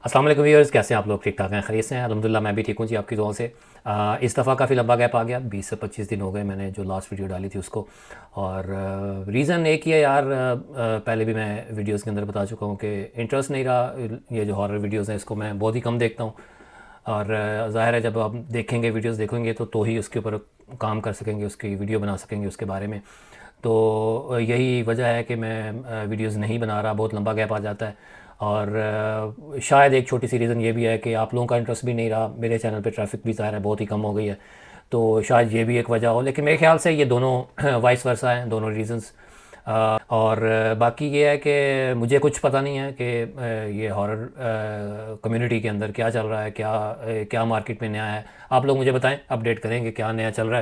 अस्सलाम वालेकुम व्यूअर्स, कैसे हैं आप लोग? ठीक ठाक हैं, खैरियत से हैं? अल्हम्दुलिल्लाह मैं भी ठीक हूँ जी, आपकी दुआओं से। इस दफ़ा काफ़ी लंबा गैप आ गया, 20 से 25 दिन हो गए मैंने जो लास्ट वीडियो डाली थी उसको। और रीज़न एक ही है यार, पहले भी मैं वीडियोस के अंदर बता चुका हूँ कि इंटरेस्ट नहीं रहा। ये जो हॉरर वीडियोस हैं इसको मैं बहुत ही कम देखता हूँ। और ज़ाहिर है जब आप देखेंगे, वीडियोस देखेंगे तो ही उसके ऊपर काम कर सकेंगे, उसकी वीडियो बना सकेंगे उसके बारे में। तो यही वजह है कि मैं वीडियोस नहीं बना रहा, बहुत लंबा गैप आ जाता है। और शायद एक छोटी सी रीज़न ये भी है कि आप लोगों का इंटरेस्ट भी नहीं रहा, मेरे चैनल पे ट्रैफिक भी ज़ाहिर है बहुत ही कम हो गई है। तो शायद ये भी एक वजह हो, लेकिन मेरे ख्याल से ये दोनों वाइस वर्सा हैं, दोनों रीज़न्स। और बाकी ये है कि मुझे कुछ पता नहीं है कि ये हॉरर कम्युनिटी के अंदर क्या चल रहा है, क्या मार्केट में नया है। आप लोग मुझे बताएं, अपडेट करेंगे क्या नया चल रहा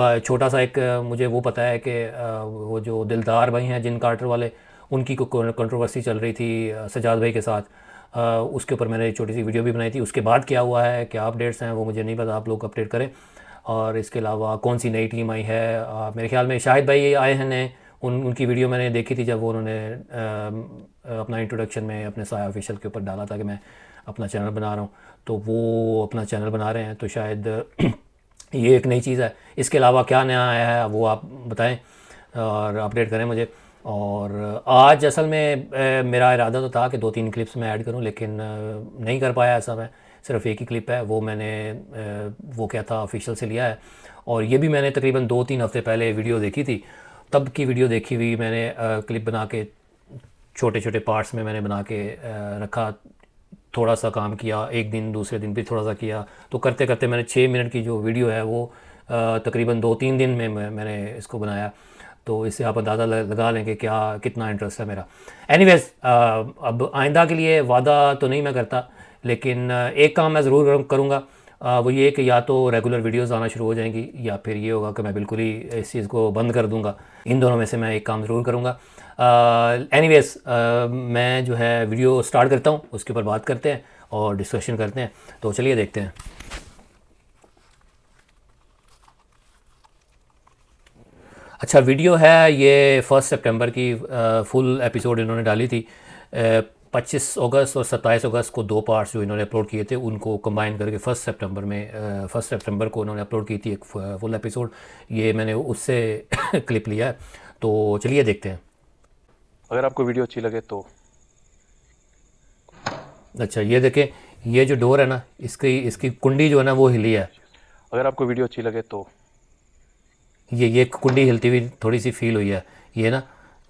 है। छोटा सा एक मुझे वो पता है कि वो जो दिलदार भाई हैं जिन कार्टर वाले, उनकी कंट्रोवर्सी चल रही थी सजाद भाई के साथ। उसके ऊपर मैंने एक छोटी सी वीडियो भी बनाई थी। उसके बाद क्या हुआ है, क्या अपडेट्स हैं, वो मुझे नहीं पता, आप लोग अपडेट करें। और इसके अलावा कौन सी नई टीम आई है, मेरे ख्याल में शाहिद भाई आए हैं नए। उनकी वीडियो मैंने देखी थी जब वो उन्होंने अपना इंट्रोडक्शन में अपने साया ऑफिशियल के ऊपर डाला था कि मैं अपना चैनल बना रहा हूँ। तो वो अपना चैनल बना रहे हैं, तो शायद ये एक नई चीज़ है। इसके अलावा क्या नया आया है वो आप बताएं और अपडेट करें मुझे। और आज असल में मेरा इरादा तो था कि 2-3 क्लिप्स मैं ऐड करूं, लेकिन नहीं कर पाया ऐसा। मैं सिर्फ एक ही क्लिप है, वो मैंने वो क्या था ऑफिशियल से लिया है। और ये भी मैंने तकरीबन 2-3 हफ़्ते पहले वीडियो देखी थी, तब की वीडियो देखी हुई मैंने क्लिप बना के छोटे छोटे पार्ट्स में मैंने बना के रखा। थोड़ा सा काम किया एक दिन, दूसरे दिन भी थोड़ा सा किया, तो करते करते मैंने 6 मिनट की जो वीडियो है वो तकरीबन 2-3 दिन में मैंने इसको बनाया। तो इससे आप अंदाज़ा लगा लें कि क्या कितना इंटरेस्ट है मेरा। एनीवेज, अब आइंदा के लिए वादा तो नहीं मैं करता, लेकिन एक काम मैं ज़रूर करूँगा। वो ये कि या तो रेगुलर वीडियोस आना शुरू हो जाएंगी, या फिर ये होगा कि मैं बिल्कुल ही इस चीज़ को बंद कर दूँगा। इन दोनों में से मैं एक काम ज़रूर करूँगा। एनीवेज, मैं जो है वीडियो स्टार्ट करता हूँ, उसके ऊपर बात करते हैं और डिस्कशन करते हैं। तो चलिए देखते हैं। अच्छा, वीडियो है ये 1 सितंबर की, फुल एपिसोड इन्होंने डाली थी। 25 अगस्त और 27 अगस्त को दो पार्ट्स जो इन्होंने अपलोड किए थे उनको कंबाइन करके 1 सितंबर में 1 सितंबर को उन्होंने अपलोड की थी एक फुल एपिसोड। ये मैंने उससे क्लिप लिया है, तो चलिए देखते हैं। अगर आपको वीडियो अच्छी लगे तो अच्छा, ये देखें, ये जो डोर है ना, इसकी इसकी कुंडी जो है ना वो हिली है। अगर आपको वीडियो अच्छी लगे तो ये कुंडी हिलती हुई थोड़ी सी फील हुई है। ये ना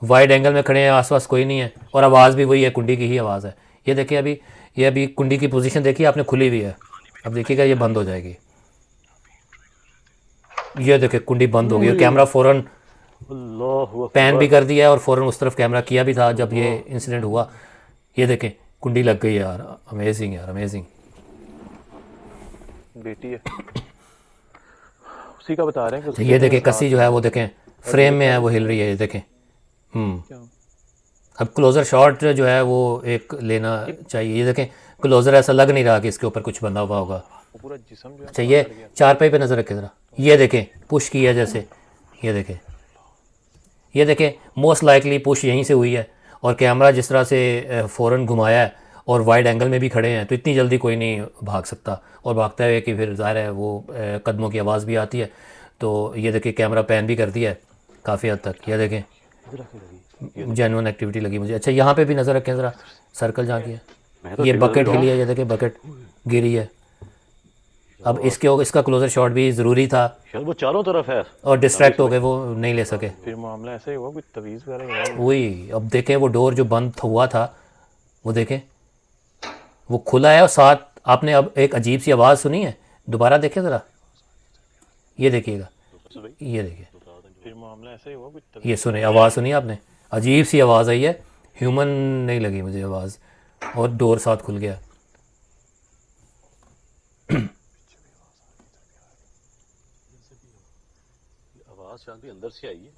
वाइड एंगल में खड़े हैं, आसपास कोई नहीं है, और आवाज़ भी वही है, कुंडी की ही आवाज़ है। ये देखिए अभी, ये अभी कुंडी की पोजीशन देखिए आपने, खुली हुई है। अब देखिएगा ये बंद हो जाएगी। ये देखिए कुंडी बंद हो गई, और कैमरा फ़ौरन अल्लाहु पैन भी अकबर। कर दिया है, और फ़ौरन उस तरफ कैमरा किया भी था जब ये अल्लाह। इंसिडेंट हुआ। ये देखें, कुंडी लग गई यार। अमेजिंग यार, अमेजिंग। बेटी है, उसी का बता रहे हैं कि तो उसके ये जो है देखें कसी साथ जो में है वो वो देखें, और फ्रेम ये में था है, वो जिसने हिल रही है, ये देखें। क्या अब क्लोज़र शॉट जो है वो एक लेना ये चाहिए। ये देखें, क्लोज़र ऐसा लग नहीं रहा कि इसके ऊपर कुछ बंधा हुआ होगा। वो पूरा जिस्म जो है अच्छा, ना ये चढ़ गया था। चारपाई पे नज़र रखें ज़रा। तो ये देखें, पुश किया जैसे। ये देखें, ये देखें, मोस्ट लाइकली पुश यहीं से हुई है। और कैमरा जिस तरह से फ़ौरन घुमाया है, और वाइड एंगल में भी खड़े हैं, तो इतनी जल्दी कोई नहीं भाग सकता। और भागता है कि फिर ज़ाहिर है वो कदमों की आवाज़ भी आती है। तो ये देखें, कैमरा पैन भी कर दिया है काफ़ी हद तक। ये देखें, इधर आके लगी, ये देखो जेन्युइन एक्टिविटी लगी मुझे। अच्छा, यहाँ पे भी नज़र रखें ज़रा, इधर से। सर्कल जहाँ की है। मैं तो ये टीवी बकेट लॉन्ग हिली है, ये देखें बकेट गिरी है। अब यार, इसका क्लोज़र शॉट भी ज़रूरी था, शायद वो चारों तरफ है और डिस्ट्रैक्ट ताबीज हो में। गए, वो नहीं ले सके। फिर मामला ऐसा ही हुआ, कोई तवीज वगैरह लगा ली। वही, अब देखें वो डोर जो बंद हुआ था, वो देखें वो खुला है, और साथ आपने अब एक अजीब सी आवाज़ सुनी है। दोबारा देखें ज़रा, ये देखिएगा, ये देखिए, फिर मामला ऐसा ही हुआ, कोई ये तवीज सुने, वगैरह आवाज़ लगा ली। सुनी आपने? अजीब सी आवाज़ आई है, ह्यूमन नहीं लगी मुझे आवाज़। और डोर साथ खुल गया। आवाज शायद भी अंदर से आई है।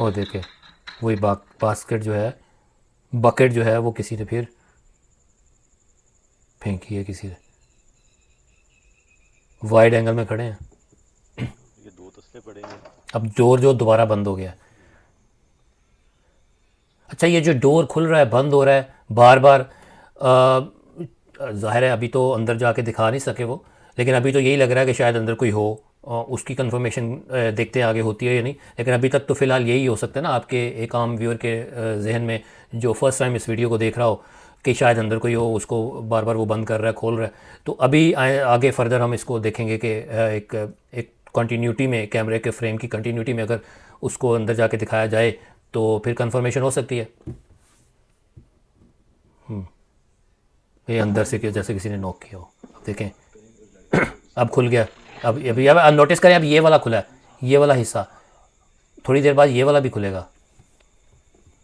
और देखे, वही बास्केट जो है, बकेट जो है वो किसी ने फिर फेंकी है, किसी ने। वाइड एंगल में खड़े हैं। ये दो तसले पड़े हैं। अब डोर जो दोबारा बंद हो गया। अच्छा, ये जो डोर खुल रहा है बंद हो रहा है बार बार, ज़ाहिर है अभी तो अंदर जाके दिखा नहीं सके वो, लेकिन अभी तो यही लग रहा है कि शायद अंदर कोई हो। उसकी कंफर्मेशन देखते हैं आगे होती है या नहीं, लेकिन अभी तक तो फ़िलहाल यही हो सकता है ना आपके एक आम व्यूअर के जहन में जो फर्स्ट टाइम इस वीडियो को देख रहा हो कि शायद अंदर कोई हो, उसको बार बार वो बंद कर रहा है खोल रहा है। तो अभी आगे फर्दर हम इसको देखेंगे कि एक एक कंटिन्यूटी में, कैमरे के फ्रेम की कंटिन्यूटी में अगर उसको अंदर जाके दिखाया जाए तो फिर कंफर्मेशन हो सकती है। ये अंदर से जैसे किसी ने नॉक किया हो, अब देखें अब खुल गया। अब अभी अब नोटिस करें, अब ये वाला खुला है, ये वाला हिस्सा, थोड़ी देर बाद ये वाला भी खुलेगा।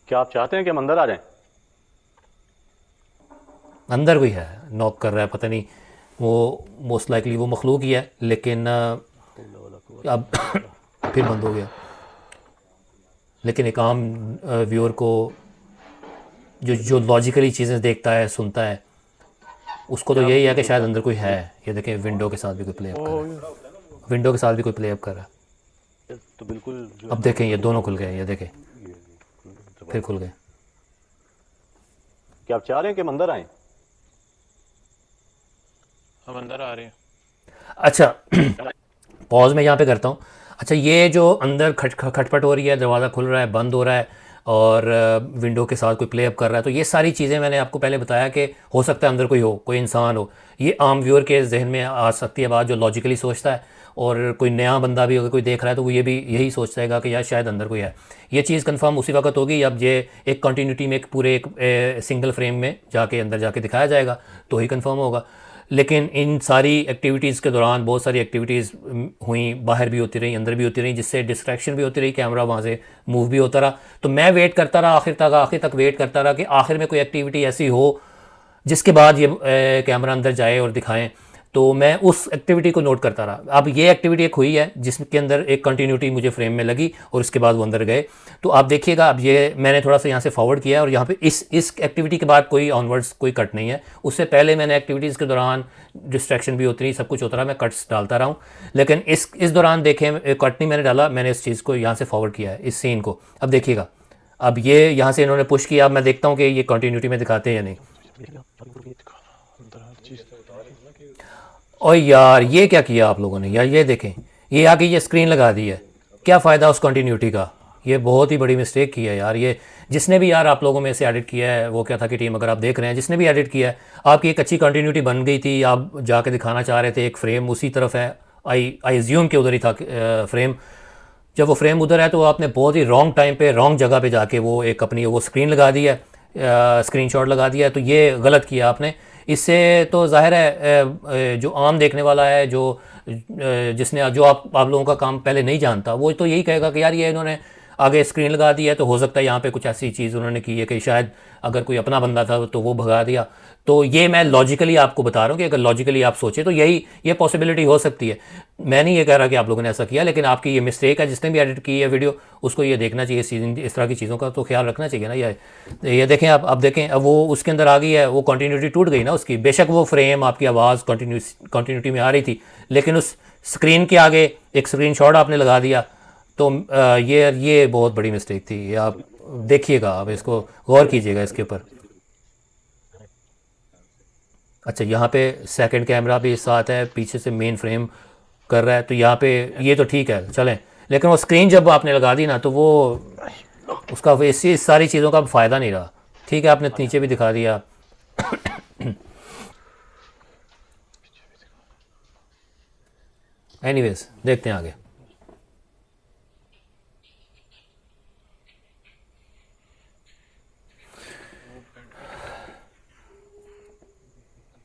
क्या आप चाहते हैं कि हम अंदर आ जाएं? अंदर कोई है, नॉक कर रहा है, पता नहीं वो मोस्ट लाइकली वो मखलूक ही है, लेकिन अब फिर बंद हो गया। लेकिन एक आम व्यूअर को जो जो लॉजिकली चीज़ें देखता है सुनता है उसको तो यही है कि शायद अंदर कोई है। ये देखें विंडो के साथ भी कोई प्ले अप कर रहा है, विंडो के साथ भी कोई प्ले अप कर रहा है। तो बिल्कुल अब देखें ये दोनों खुल गए, ये देखें फिर खुल गए। क्या आप चाह रहे हैं कि हम अंदर आएं? हम अंदर आ रहे हैं। अच्छा पॉज में यहाँ पे करता हूँ। अच्छा, ये जो अंदर खटपट हो रही है, दरवाज़ा खुल रहा है बंद हो रहा है और विंडो के साथ कोई प्ले अप कर रहा है, तो ये सारी चीज़ें मैंने आपको पहले बताया कि हो सकता है अंदर कोई हो, कोई इंसान हो। ये आम व्यूअर के जहन में आ सकती है बात, जो लॉजिकली सोचता है, और कोई नया बंदा भी अगर कोई देख रहा है तो वो ये भी यही सोचेगा कि यार शायद अंदर कोई है। ये चीज़ कंफर्म उसी वक्त होगी जब ये एक कंटिन्यूटी में, एक पूरे एक सिंगल फ्रेम में जाके अंदर जाके दिखाया जाएगा तो ही कंफर्म होगा। लेकिन इन सारी एक्टिविटीज़ के दौरान बहुत सारी एक्टिविटीज़ हुई, बाहर भी होती रही अंदर भी होती रही, जिससे डिस्ट्रैक्शन भी होती रही, कैमरा वहाँ से मूव भी होता रहा। तो मैं वेट करता रहा आखिर तक वेट करता रहा कि आखिर में कोई एक्टिविटी ऐसी हो जिसके बाद ये कैमरा अंदर जाए और दिखाएं। तो मैं उस एक्टिविटी को नोट करता रहा। अब ये एक्टिविटी एक हुई है जिसके अंदर एक कंटिन्यूटी मुझे फ्रेम में लगी और उसके बाद वो अंदर गए। तो आप देखिएगा, अब ये मैंने थोड़ा सा यहाँ से फॉरवर्ड किया है और यहाँ पे इस एक्टिविटी के बाद कोई ऑनवर्ड्स कोई कट नहीं है। उससे पहले मैंने एक्टिविटीज़ के दौरान डिस्ट्रैक्शन भी होती रही, सब कुछ होता रहा, मैं कट्स डालता रहा हूँ। लेकिन इस दौरान देखें कट नहीं मैंने डाला, मैंने इस चीज़ को यहाँ से फॉरवर्ड किया है, इस सीन को। अब देखिएगा, अब ये यहाँ से इन्होंने पुश किया, अब मैं देखता हूँ कि ये कंटिन्यूटी में दिखाते हैं या नहीं। और यार ये क्या किया आप लोगों ने यार, ये देखें ये आगे ये स्क्रीन लगा दी है, क्या फ़ायदा उस कंटिन्यूटी का। ये बहुत ही बड़ी मिस्टेक की है यार। ये जिसने भी यार आप लोगों में से एडिट किया है, वो क्या था कि टीम, अगर आप देख रहे हैं जिसने भी एडिट किया है, आपकी एक अच्छी कंटिन्यूटी बन गई थी, आप जाके दिखाना चाह रहे थे एक फ्रेम उसी तरफ है, आई एज्यूम के उधर ही था फ्रेम। जब वो फ्रेम उधर है तो आपने बहुत ही रॉन्ग टाइम पे रॉन्ग जगह पे जाके वो एक अपनी वो स्क्रीन लगा दी है, स्क्रीनशॉट लगा दिया है। तो ये गलत किया आपने। इससे तो जाहिर है जो आम देखने वाला है, जिसने जो आप लोगों का काम पहले नहीं जानता, वो तो यही कहेगा कि यार ये इन्होंने आगे स्क्रीन लगा दी है, तो हो सकता है यहाँ पे कुछ ऐसी चीज़ उन्होंने की है कि शायद अगर कोई अपना बंदा था तो वो भगा दिया। तो ये मैं लॉजिकली आपको बता रहा हूँ कि अगर लॉजिकली आप सोचें तो ये पॉसिबिलिटी हो सकती है। मैं नहीं ये कह रहा कि आप लोगों ने ऐसा किया, लेकिन आपकी ये मिस्टेक है। जिसने भी एडिट की है वीडियो उसको ये देखना चाहिए, इस तरह की चीज़ों का तो ख्याल रखना चाहिए ना। ये देखें आप, अब देखें अब वो उसके अंदर आ गई है, वो कंटिन्यूटी टूट गई ना उसकी। बेशक वो फ्रेम आपकी आवाज़ कंटिन्यूटी में आ रही थी, लेकिन उस स्क्रीन के आगे एक स्क्रीनशॉट आपने लगा दिया। तो ये बहुत बड़ी मिस्टेक थी। ये आप देखिएगा, आप इसको गौर कीजिएगा इसके ऊपर। अच्छा, यहाँ पे सेकंड कैमरा भी साथ है, पीछे से मेन फ्रेम कर रहा है, तो यहाँ पे ये तो ठीक है चलें, लेकिन वो स्क्रीन जब आपने लगा दी ना तो वो उसका इस सारी चीज़ों का फ़ायदा नहीं रहा। ठीक है, आपने नीचे भी दिखा दिया। एनीवेज देखते हैं आगे।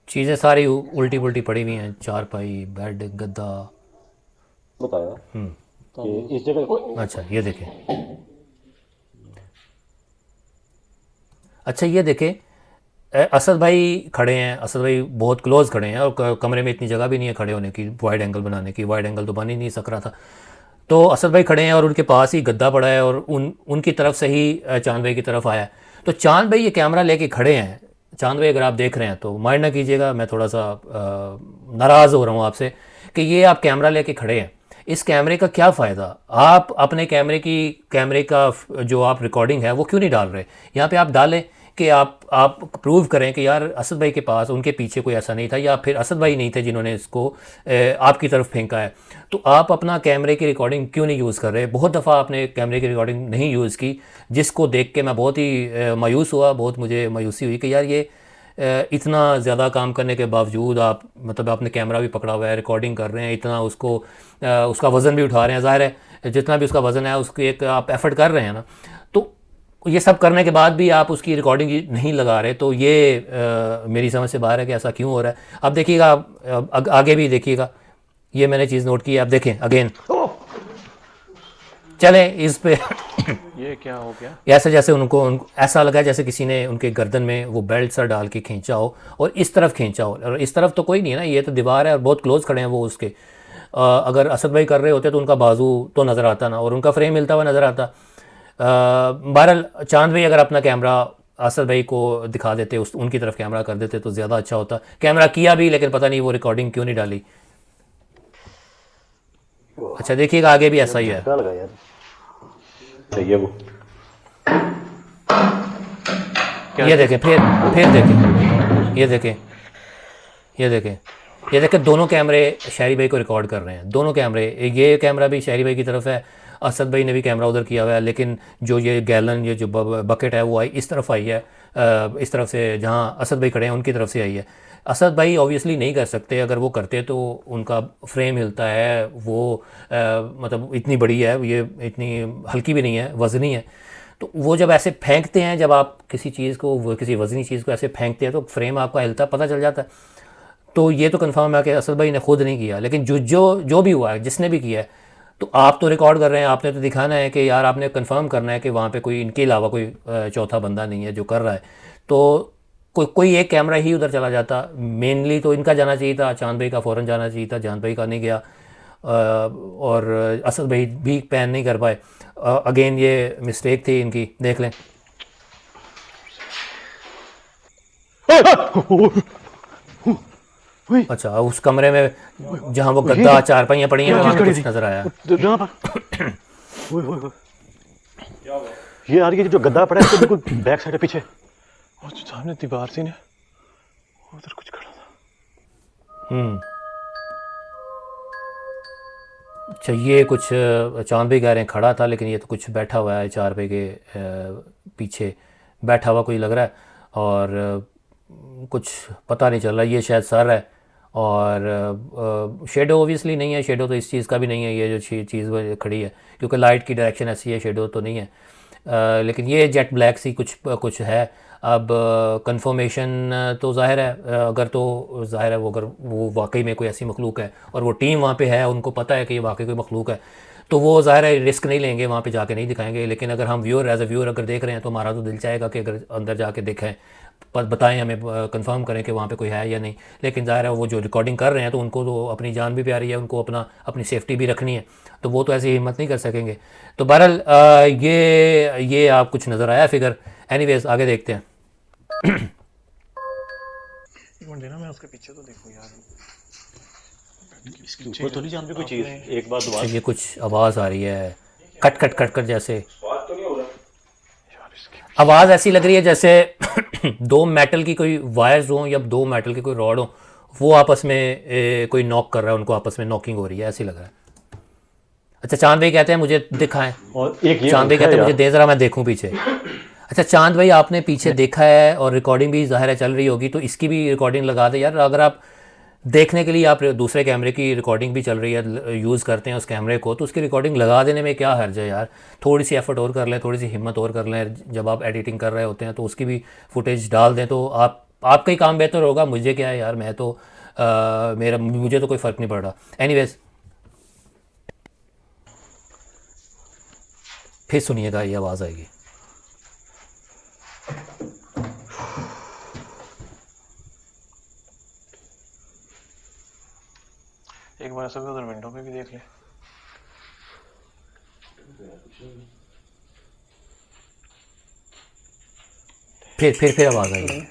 चीज़ें सारी उल्टी पुल्टी पड़ी हुई हैं, चारपाई, बेड, गद्दा बताया कि इस जगह। अच्छा ये देखें, अच्छा ये देखें, असद भाई खड़े हैं, असद भाई बहुत क्लोज खड़े हैं और कमरे में इतनी जगह भी नहीं है खड़े होने की, वाइड एंगल बनाने की। वाइड एंगल तो बन ही नहीं सक रहा था। तो असद भाई खड़े हैं और उनके पास ही गद्दा पड़ा है और उनकी तरफ से ही चांद भाई की तरफ आया है। तो चांद भाई ये कैमरा लेके खड़े हैं। चांद भाई अगर आप देख रहे हैं तो माइंड ना कीजिएगा, मैं थोड़ा सा नाराज़ हो रहा हूँ आपसे कि ये आप कैमरा लेके खड़े हैं। इस कैमरे का क्या फ़ायदा? आप अपने कैमरे का जो आप रिकॉर्डिंग है वो क्यों नहीं डाल रहे? यहाँ पे आप डालें कि आप प्रूव करें कि यार असद भाई के पास उनके पीछे कोई ऐसा नहीं था, या फिर असद भाई नहीं थे जिन्होंने इसको आपकी तरफ फेंका है। तो आप अपना कैमरे की रिकॉर्डिंग क्यों नहीं यूज़ कर रहे? बहुत दफ़ा आपने कैमरे की रिकॉर्डिंग नहीं यूज़ की, जिसको देख के मैं बहुत ही मायूस हुआ, बहुत मुझे मायूसी हुई कि यार ये इतना ज़्यादा काम करने के बावजूद आप मतलब आपने कैमरा भी पकड़ा हुआ है, रिकॉर्डिंग कर रहे हैं, इतना उसको उसका वज़न भी उठा रहे हैं, ज़ाहिर है जितना भी उसका वज़न है उसकी एक आप एफ़र्ट कर रहे हैं ना, तो ये सब करने के बाद भी आप उसकी रिकॉर्डिंग नहीं लगा रहे, तो ये मेरी समझ से बाहर है कि ऐसा क्यों हो रहा है। अब देखिएगा, आगे भी देखिएगा, ये मैंने चीज़ नोट की है, आप देखें अगेन, चले इस पे ये क्या हो गया? ऐसा जैसे उनको ऐसा लगा जैसे किसी ने उनके गर्दन में वो बेल्ट सा डाल के खींचा हो और इस तरफ खींचा हो, और इस तरफ तो कोई नहीं है ना, ये तो दीवार है और बहुत क्लोज खड़े हैं वो उसके। अगर असद भाई कर रहे होते तो उनका बाजू तो नज़र आता ना, और उनका फ्रेम मिलता हुआ नज़र आता। बहरहाल चांद भाई अगर अपना कैमरा असद भाई को दिखा देते, उनकी तरफ कैमरा कर देते तो ज़्यादा अच्छा होता। कैमरा किया भी, लेकिन पता नहीं वो रिकॉर्डिंग क्यों नहीं डाली। अच्छा देखिएगा आगे भी ऐसा ही है। क्या लगा यार, सही है वो। ये देखें, फिर देखें, ये देखें, ये देखें, ये देखें, दोनों कैमरे शहरी भाई को रिकॉर्ड कर रहे हैं, दोनों कैमरे। ये कैमरा भी शहरी भाई की तरफ है, असद भाई ने भी कैमरा उधर किया हुआ है, लेकिन जो ये गैलन, ये जो बकेट है वो आई इस तरफ आई है, इस तरफ से जहाँ असद भाई खड़े हैं उनकी तरफ से आई है। असद भाई ऑब्वियसली नहीं कर सकते, अगर वो करते तो उनका फ्रेम हिलता है, वो मतलब इतनी बड़ी है ये, इतनी हल्की भी नहीं है, वज़नी है। तो वो जब ऐसे फेंकते हैं, जब आप किसी चीज़ को, वो किसी वज़नी चीज़ को ऐसे फेंकते हैं तो फ्रेम आपका हिलता पता चल जाता है। तो ये तो कंफर्म है कि असद भाई ने खुद नहीं किया, लेकिन जो भी हुआ है, जिसने भी किया है, तो आप तो रिकॉर्ड कर रहे हैं, आपने तो दिखाना है कि यार आपने कंफर्म करना है कि वहाँ पे कोई इनके अलावा कोई चौथा बंदा नहीं है जो कर रहा है। तो कोई एक कैमरा ही उधर चला जाता, मेनली तो इनका जाना चाहिए था, चांद भाई का फ़ौरन जाना चाहिए था, चांद भाई का नहीं गया, और असद भाई भी पैन नहीं कर पाए। अगेन ये मिस्टेक थी इनकी, देख लें। अच्छा, उस कमरे में जहाँ वो गद्दा चारपाइयाँ पड़ी हैं वहाँ पे कुछ नज़र आया। ये यार, ये जो गद्दा पड़ा है इसके बिल्कुल बैक साइड है पीछे, और जो सामने दीवार थी ना, उधर कुछ खड़ा था। अच्छा, ये कुछ चांद भाई कह रहे हैं खड़ा था, लेकिन ये तो कुछ बैठा हुआ है, चार पे के पीछे बैठा हुआ कोई लग रहा है, और कुछ पता नहीं चल रहा। ये शायद सर है, और शेडो ओबियसली नहीं है, शेडो तो इस चीज़ का भी नहीं है, ये जो चीज़ खड़ी है, क्योंकि लाइट की डायरेक्शन ऐसी है, शेडो तो नहीं है। लेकिन ये जेट ब्लैक सी कुछ है। अब कंफर्मेशन तो ज़ाहिर है, अगर तो ज़ाहिर है वो, अगर वो वाकई में कोई ऐसी मखलूक है और वो टीम वहाँ पे है, उनको पता है कि ये वाकई कोई मखलूक है, तो वो ज़ाहिर है रिस्क नहीं लेंगे, वहाँ पे जाके नहीं दिखाएंगे। लेकिन अगर हम व्यूअर, एज ए व्यूअर अगर देख रहे हैं, तो हमारा तो दिल चाहेगा कि अगर अंदर जाके देखें, बताएं हमें, कंफर्म करें कि वहाँ पे कोई है या नहीं। लेकिन ज़ाहिर है वो जो रिकॉर्डिंग कर रहे हैं, तो उनको तो अपनी जान भी प्यारी है, उनको अपनी सेफ्टी भी रखनी है, तो वो तो ऐसी हिम्मत नहीं कर सकेंगे। तो बहरहाल ये आप कुछ नज़र आया फिगर। एनीवेज आगे देखते हैं। एक मिनट देना, मैं उसके पीछे तो देखूं यार। इसके ऊपर तो नहीं जान कोई चीज, एक बार दोबारा ये कुछ आवाज़ आ रही है, कट कट कट कट जैसे आवाज़ ऐसी लग रही है जैसे दो मेटल की कोई वायर्स हों या दो मेटल की कोई रॉड हो, वो आपस में कोई नॉक कर रहा है, उनको आपस में नॉकिंग हो रही है, ऐसी लग रहा है। अच्छा, चांद भाई कहते हैं मुझे दिखाएं, और एक ये चांद भाई कहते हैं मुझे दे ज़रा, मैं देखूं पीछे। अच्छा चांद भाई, आपने पीछे देखा है और रिकॉर्डिंग भी ज़ाहिर है चल रही होगी, तो इसकी भी रिकॉर्डिंग लगा दे यार। अगर आप देखने के लिए आप दूसरे कैमरे की रिकॉर्डिंग भी चल रही है, यूज़ करते हैं उस कैमरे को, तो उसकी रिकॉर्डिंग लगा देने में क्या हर्ज है यार। थोड़ी सी एफर्ट और कर लें, थोड़ी सी हिम्मत और कर लें, जब आप एडिटिंग कर रहे होते हैं तो उसकी भी फुटेज डाल दें, तो आपका ही काम बेहतर होगा। मुझे क्या है यार, मैं तो मुझे तो कोई फ़र्क नहीं पड़ रहा। एनीवेज फिर सुनिएगा, ये आवाज़ आएगी। एक बार ऐसा भी उधर विंडो पे भी देख ले। फिर आवाज़ आएगी।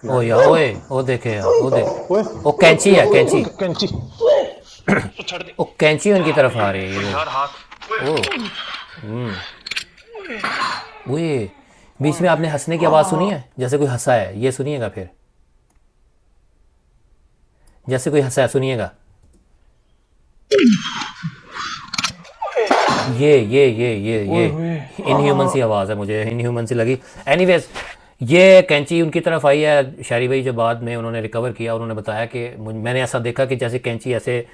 ओ यार, ओए, ओ देखे यार, ओ देख, ओ कैंची है, कैंची। छड़ दे ओ कैंची उनकी तरफ आ रही है यार हाथ ओ वो ये बीच में आपने हंसने की आवाज़ सुनी है, जैसे कोई हंसा है, ये सुनिएगा फिर, जैसे कोई हंसा है, सुनिएगा ये इनह्यूमन सी आवाज़ है, मुझे इनह्यूमन सी लगी। एनीवेज ये कैंची उनकी तरफ आई है। शारी भाई जब बाद में उन्होंने रिकवर किया, उन्होंने बताया कि मैंने ऐसा देखा कि जैसे कैंची ऐसे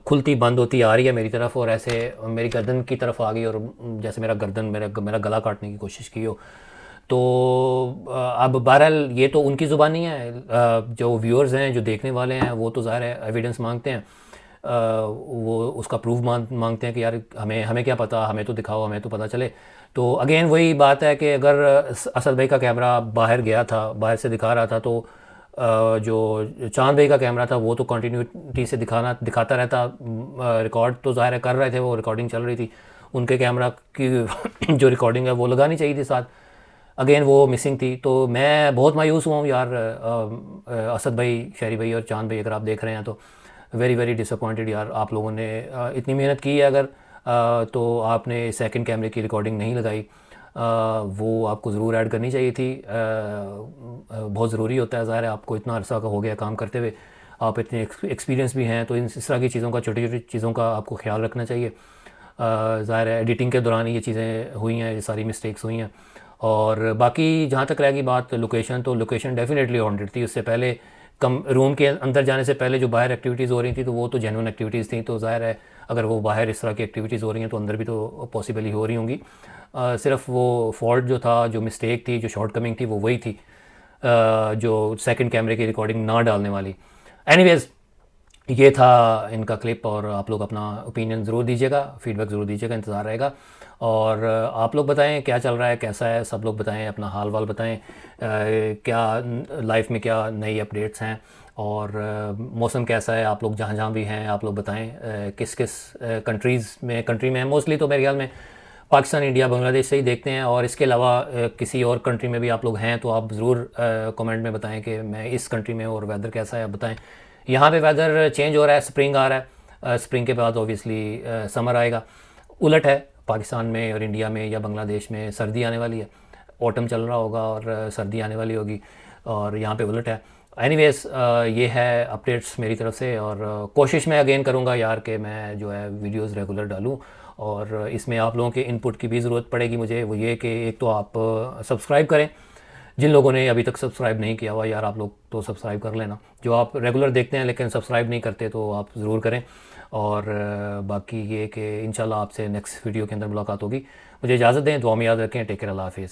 खुलती बंद होती आ रही है मेरी तरफ, और ऐसे मेरी गर्दन की तरफ आ गई, और जैसे मेरा गला काटने की कोशिश की हो। तो अब बहरहाल ये तो उनकी ज़ुबानी है, जो व्यूअर्स हैं, जो देखने वाले हैं, वो तो ज़ाहिर है एविडेंस मांगते हैं, वो उसका प्रूफ मांगते हैं कि यार हमें क्या पता, हमें तो दिखाओ, हमें तो पता चले। तो अगेन वही बात है कि अगर असद भाई का कैमरा बाहर गया था, बाहर से दिखा रहा था, तो जो चांद भाई का कैमरा था वो तो कंटिन्यूटी से दिखाता रहता, रिकॉर्ड तो ज़ाहिर है कर रहे थे, वो रिकॉर्डिंग चल रही थी, उनके कैमरा की जो रिकॉर्डिंग है वो लगानी चाहिए थी साथ। अगेन वो मिसिंग थी। तो मैं बहुत मायूस हुआ हूँ यार, असद भाई, शहरी भाई और चांद भाई, अगर आप देख रहे हैं तो वेरी वेरी डिसअपॉइंटेड यार। आप लोगों ने इतनी मेहनत की है अगर, तो आपने सेकंड कैमरे की रिकॉर्डिंग नहीं लगाई, वो आपको ज़रूर ऐड करनी चाहिए थी। बहुत ज़रूरी होता है, ज़ाहिर है आपको इतना अरसा का हो गया काम करते हुए, आप इतने एक्सपीरियंस भी हैं, तो इस तरह की चीज़ों का, छोटी छोटी चीज़ों का आपको ख्याल रखना चाहिए। ज़ाहिर है एडिटिंग के दौरान ये चीज़ें हुई हैं, ये सारी मिस्टेक्स हुई हैं। और बाकी जहाँ तक रहेगी बात लोकेशन, तो लोकेशन डेफिनेटली हॉन्टेड थी। उससे पहले कम रूम के अंदर जाने से पहले जो बाहर एक्टिविटीज़ हो रही थी, तो वो तो जेन्युइन एक्टिविटीज़ थी, तो ज़ाहिर है अगर वो बाहर इस तरह की एक्टिविटीज़ हो रही हैं तो अंदर भी तो पॉसिबली हो रही होंगी। सिर्फ वो फॉल्ट जो था, जो मिस्टेक थी, जो शॉर्ट कमिंग थी, वो वही थी, जो सेकंड कैमरे की रिकॉर्डिंग ना डालने वाली। एनीवेज़ ये था इनका क्लिप, और आप लोग अपना ओपिनियन ज़रूर दीजिएगा, फीडबैक ज़रूर दीजिएगा, इंतज़ार रहेगा। और आप लोग बताएं क्या चल रहा है, कैसा है, सब लोग बताएं, अपना हाल वाल बताएं, क्या लाइफ में क्या नई अपडेट्स हैं, और मौसम कैसा है, आप लोग जहाँ जहाँ भी हैं आप लोग बताएं, किस किस कंट्री में मोस्टली तो मेरे ख्याल में पाकिस्तान, इंडिया, बांग्लादेश से ही देखते हैं, और इसके अलावा किसी और कंट्री में भी आप लोग हैं तो आप ज़रूर कमेंट में बताएं कि मैं इस कंट्री में, और वेदर कैसा है आप बताएं। यहाँ पे वेदर चेंज हो रहा है, स्प्रिंग आ रहा है, स्प्रिंग के बाद ऑब्वियसली समर आएगा। उलट है, पाकिस्तान में और इंडिया में या बांग्लादेश में सर्दी आने वाली है, ऑटम चल रहा होगा और सर्दी आने वाली होगी, और यहाँ पे उलट है। एनीवेज़ ये है अपडेट्स मेरी तरफ से, और कोशिश मैं अगेन करूँगा यार कि मैं जो है वीडियोस रेगुलर डालूँ, और इसमें आप लोगों के इनपुट की भी ज़रूरत पड़ेगी मुझे। वो ये कि एक तो आप सब्सक्राइब करें, जिन लोगों ने अभी तक सब्सक्राइब नहीं किया हुआ यार, आप लोग तो सब्सक्राइब कर लेना। जो आप रेगुलर देखते हैं लेकिन सब्सक्राइब नहीं करते, तो आप ज़रूर करें। और बाकी ये कि इंशाल्लाह आपसे नेक्स्ट वीडियो के अंदर मुलाकात होगी। मुझे इजाज़त दें, दुआ में याद रखें, टेक केयर, अल्लाह हाफिज़।